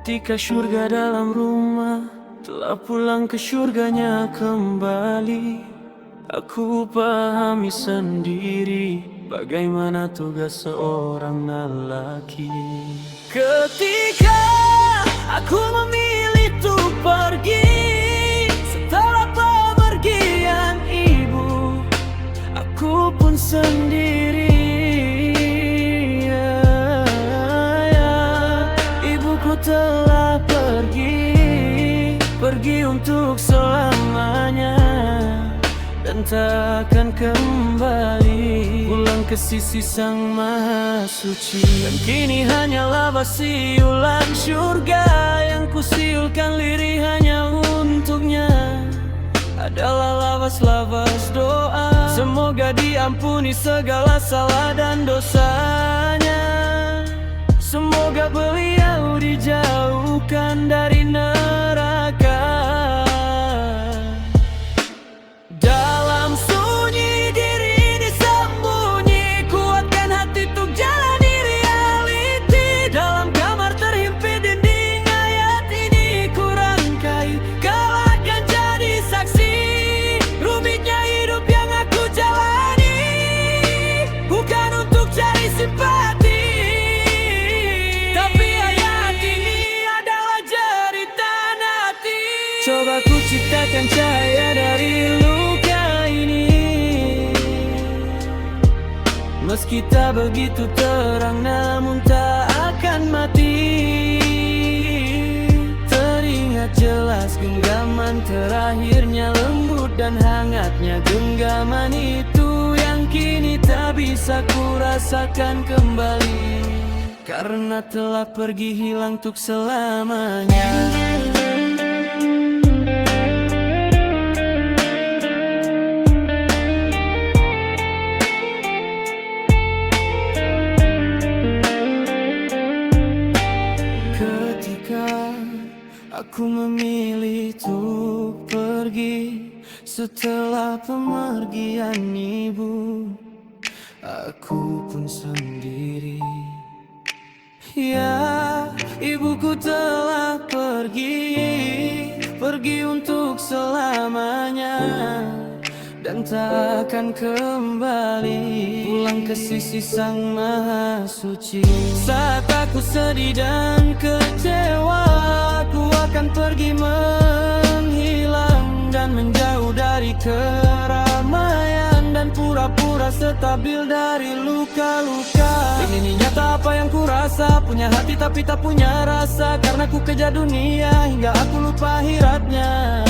Ketika surga dalam rumah telah pulang ke surganya kembali, aku pahami sendiri bagaimana tugas seorang lelaki. Ketika aku memilih untuk pergi setelah pemergian ibu, aku pun sendiri. Ibuku telah pergi untuk selamanya dan takkan kembali pulang ke sisi Sang Maha Suci. Dan kini hanyalah siulan surga yang kusiulkan lirih hanya untuknya adalah lafaz doa. Semoga diampuni segala salah dan dosanya. Semoga beliau dijauhkan dari neraka. Dalam sunyi diri disembunyi, kuatkan hati untuk jalani reality. Dalam kamar terhimpit dinding ayat ini ku rangkai, kau akan jadi saksi rumitnya hidup yang aku jalani, bukan untuk cari simpati. Coba ku ciptakan cahaya dari luka ini, meski tak begitu terang namun tak akan mati. Teringat jelas genggaman terakhirnya, lembut dan hangatnya genggaman itu yang kini tak bisa ku rasakan kembali, karena telah pergi hilang untuk selamanya. Aku memilih untuk pergi setelah pemergian ibu, aku pun sendiri. Ya, ibuku telah pergi untuk selamanya dan takkan kembali pulang ke sisi Sang Maha Suci. Saat aku sedih dan kecewa, aku akan pergi menghilang dan menjauh dari keramaian dan pura-pura stabil dari luka-luka. Ini nyata apa yang ku rasa, punya hati tapi tak punya rasa, karena ku kejar dunia hingga aku lupa akhiratnya.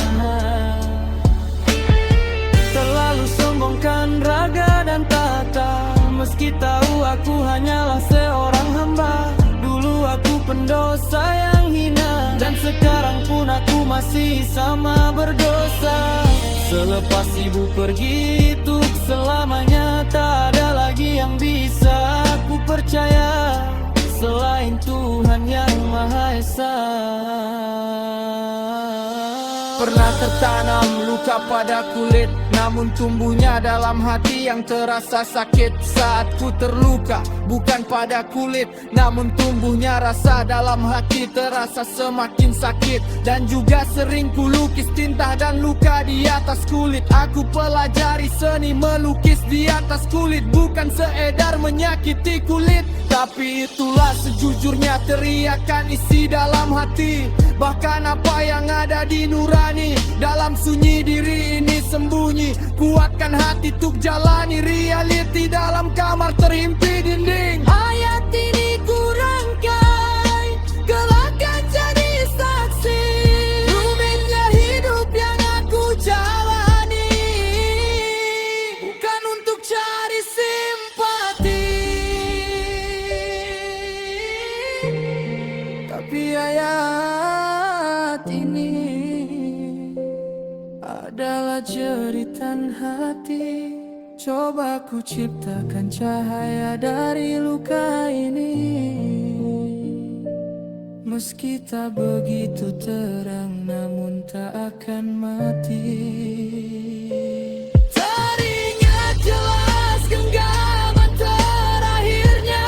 Terlalu sombongkan raga dan tata, meski tahu aku hanyalah seorang hamba. Dulu aku pendosa yang hina, dan sekarang pun aku masih sama berdosa. Selepas ibu pergi untuk selamanya, tak ada lagi yang bisa aku percaya selain Tuhan yang Maha Esa. Pernah tertanam luka pada kulit, namun tumbuhnya dalam hati yang terasa sakit. Saat ku terluka, bukan pada kulit, namun tumbuhnya rasa dalam hati terasa semakin sakit. Dan juga sering ku lukis tinta dan luka di atas kulit. Aku pelajari seni melukis di atas kulit, bukan seedar menyakiti kulit, tapi itulah sejujurnya teriakan isi dalam hati. Bahkan apa yang ada di nurani, dalam sunyi diri ini sembunyi. Kuatkan hati untuk jalani reality dalam kamar terhimpit dinding. Ayat ini ku rangkai, kelak akan jadi saksi rumitnya hidup yang aku jalani, bukan untuk cari simpati, tapi ayat ini adalah jeritan hati. Coba ku ciptakan cahaya dari luka ini, meski tak begitu terang namun tak akan mati. Teringat jelas genggaman terakhirnya,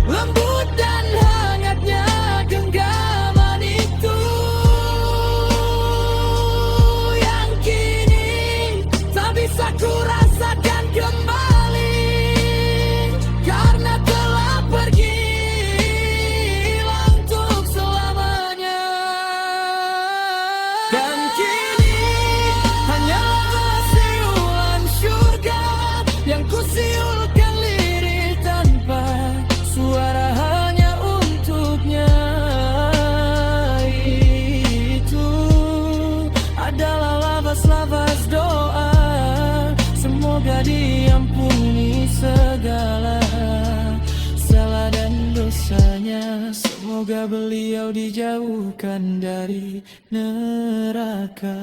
lembut dan hangatnya Semoga beliau dijauhkan dari neraka.